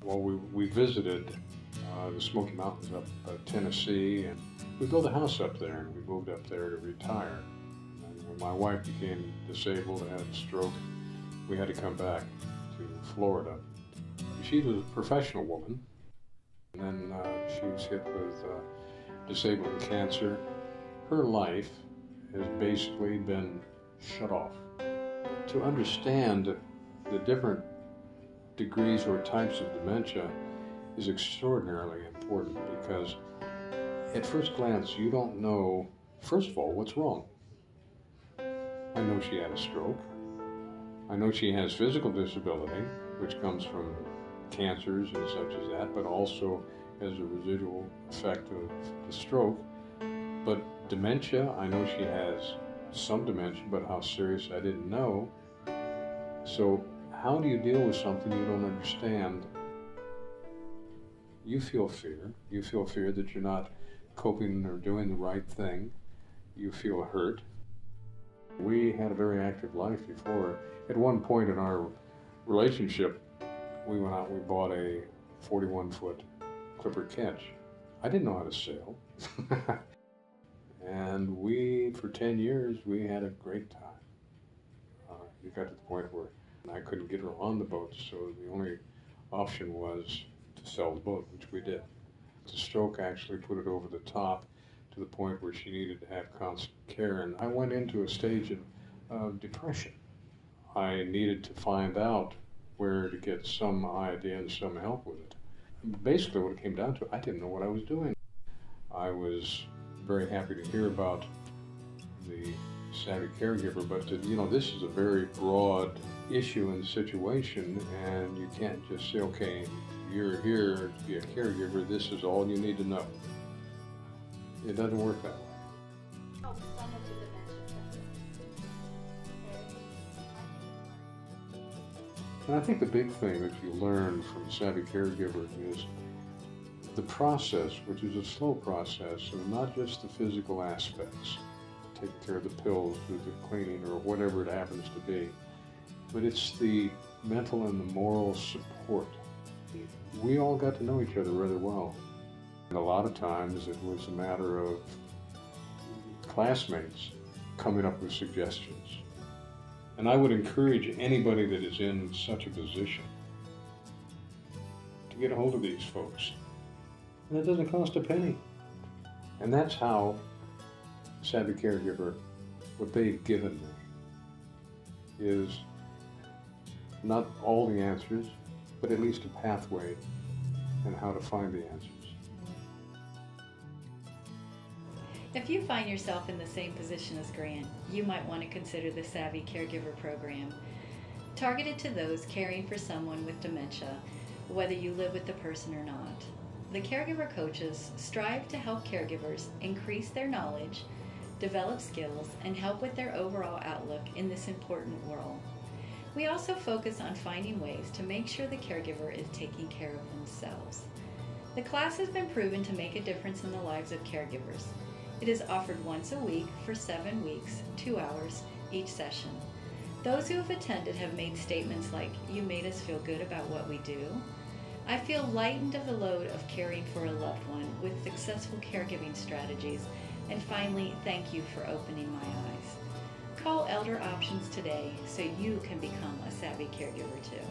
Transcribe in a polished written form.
Well, we visited the Smoky Mountains up Tennessee, and we built a house up there, and we moved up there to retire. And when my wife became disabled and had a stroke, we had to come back to Florida. She was a professional woman, and then she was hit with disabling cancer. Her life has basically been shut off. To understand the different degrees or types of dementia is extraordinarily important, because at first glance you don't know, first of all, what's wrong. I know she had a stroke. I know she has physical disability, which comes from cancers and such as that, but also as a residual effect of the stroke. But dementia, I know she has some dementia, but how serious I didn't know. So how do you deal with something you don't understand? You feel fear. You feel fear that you're not coping or doing the right thing. You feel hurt. We had a very active life before. At one point in our relationship, we went out and we bought a 41-foot clipper catch. I didn't know how to sail. And for 10 years, we had a great time. It got to the point where I couldn't get her on the boat, so the only option was to sell the boat, which we did. The stroke actually put it over the top to the point where she needed to have constant care, and I went into a stage of depression. I needed to find out where to get some idea and some help with it. Basically what it came down to, I didn't know what I was doing. I was very happy to hear about the Savvy Caregiver, but this is a very broad issue and situation, and you can't just say, okay, you're here to be a caregiver, this is all you need to know. It doesn't work that way. And I think the big thing that you learn from Savvy Caregiver is the process, which is a slow process, and not just the physical aspects, taking care of the pills or the cleaning or whatever it happens to be, but it's the mental and the moral support. We all got to know each other rather well. And a lot of times it was a matter of classmates coming up with suggestions. And I would encourage anybody that is in such a position to get a hold of these folks. And it doesn't cost a penny. And that's how Savvy Caregiver, what they've given me, is not all the answers, but at least a pathway and how to find the answers. If you find yourself in the same position as Grant, you might want to consider the Savvy Caregiver program, targeted to those caring for someone with dementia, whether you live with the person or not. The caregiver coaches strive to help caregivers increase their knowledge, develop skills, and help with their overall outlook in this important world. We also focus on finding ways to make sure the caregiver is taking care of themselves. The class has been proven to make a difference in the lives of caregivers. It is offered once a week for 7 weeks, 2 hours each session. Those who have attended have made statements like, "You made us feel good about what we do. I feel lightened of the load of caring for a loved one with successful caregiving strategies. And finally, thank you for opening my eyes." Call Elder Options today so you can become a Savvy Caregiver too.